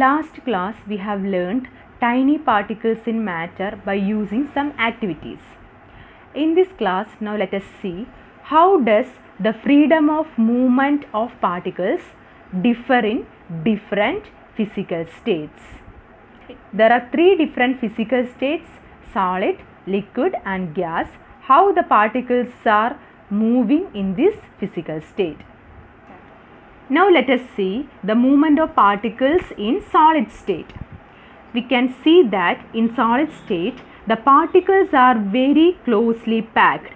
Last class we have learned tiny particles in matter by using some activities. In this class now let us see how does the freedom of movement of particles differ in different physical states. There are three different physical states: solid, liquid and gas. How the particles are moving in this physical state. Now let us see the movement of particles in solid state. We can see that in solid state the particles are very closely packed.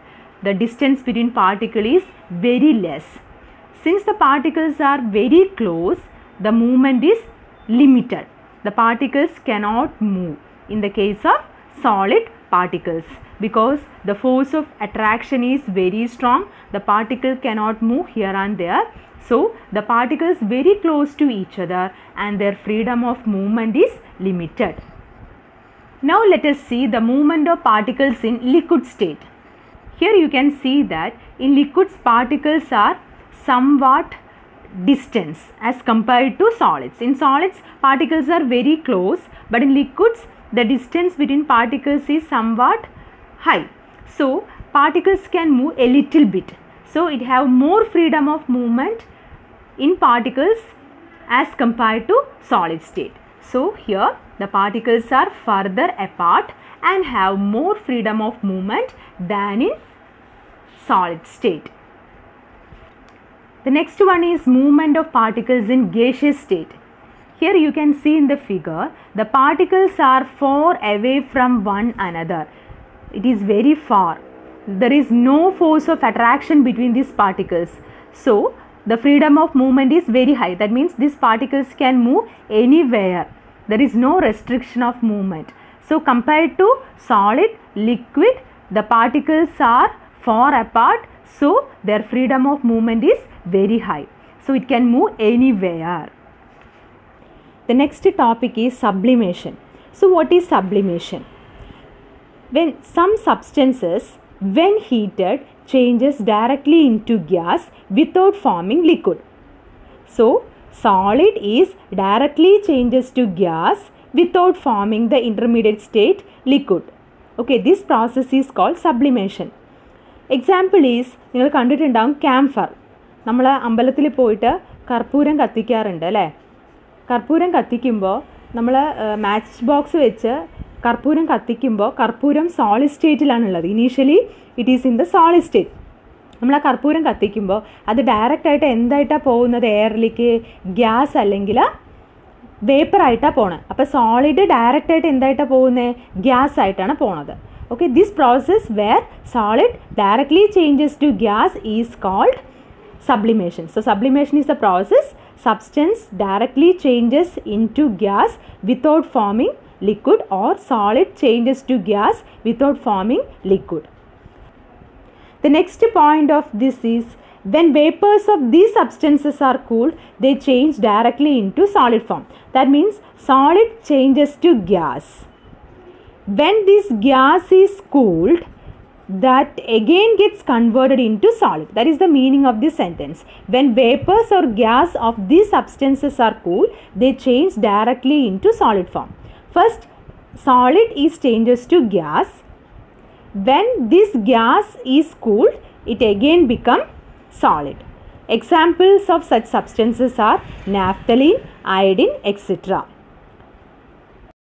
The distance between particles is very less. Since the particles are very close, the movement is limited. The particles cannot move in the case of solid particles because the force of attraction is very strong. The particle cannot move here and there. So the particles very close to each other and their freedom of movement is limited. Now let us see the movement of particles in liquid state. Here you can see that in liquids particles are somewhat distant as compared to solids. In solids particles are very close, but in liquids the distance between particles is somewhat high. So particles can move a little bit. So it have more freedom of movement in particles as compared to solid state. So here the particles are further apart and have more freedom of movement than in solid state. The next one is movement of particles in gaseous state. Here you can see in the figure the particles are far away from one another. It is very far. There is no force of attraction between these particles. So the freedom of movement is very high. That means these particles can move anywhere. There is no restriction of movement. So compared to solid, liquid, the particles are far apart. So their freedom of movement is very high. So it can move anywhere. The next topic is sublimation. So what is sublimation? When some substances, when heated, changes directly into gas without forming liquid. So solid is directly changes to gas without forming the intermediate state liquid. Okay, this process is called sublimation. Example is, നിങ്ങൾ കണ്ടിട്ടുണ്ടാവും camphor. നമ്മൾ അമ്പലത്തിൽ പോയിട്ട് കർപ്പൂരം കത്തിക്കാറുണ്ട് അല്ലേ? കർപ്പൂരം കത്തിക്കുമ്പോൾ നമ്മൾ match box വെച്ച് കർപ്പൂരം കത്തിക്കുമ്പോൾ കർപ്പൂരം സോളിഡ് സ്റ്റേറ്റിലാണുള്ളത്. Initially it is in the solid state. നമ്മൾ ആ കർപ്പൂരം കത്തിക്കുമ്പോൾ അത് ഡയറക്റ്റായിട്ട് എന്തായിട്ടാണ് പോകുന്നത്? എയറിലേക്ക്, ഗ്യാസ് അല്ലെങ്കിൽ വേപ്പറായിട്ടാണ് പോണത്. അപ്പോൾ സോളിഡ് ഡയറക്റ്റായിട്ട് എന്തായിട്ടാണ് പോകുന്നത്? ഗ്യാസ് ആയിട്ടാണ് പോണത്. Okay, this process where solid directly changes to gas is called sublimation. So sublimation is the process substance directly changes into gas without forming liquid, or solid changes to gas without forming liquid. The next point of this is when vapors of these substances are cooled, they change directly into solid form. That means solid changes to gas. When this gas is cooled, that again gets converted into solid. That is the meaning of this sentence. When vapors or gas of these substances are cooled, they change directly into solid form. First, solid is changes to gas. When this gas is cooled, it again becomes solid. Examples of such substances are naphthalene, iodine, etc.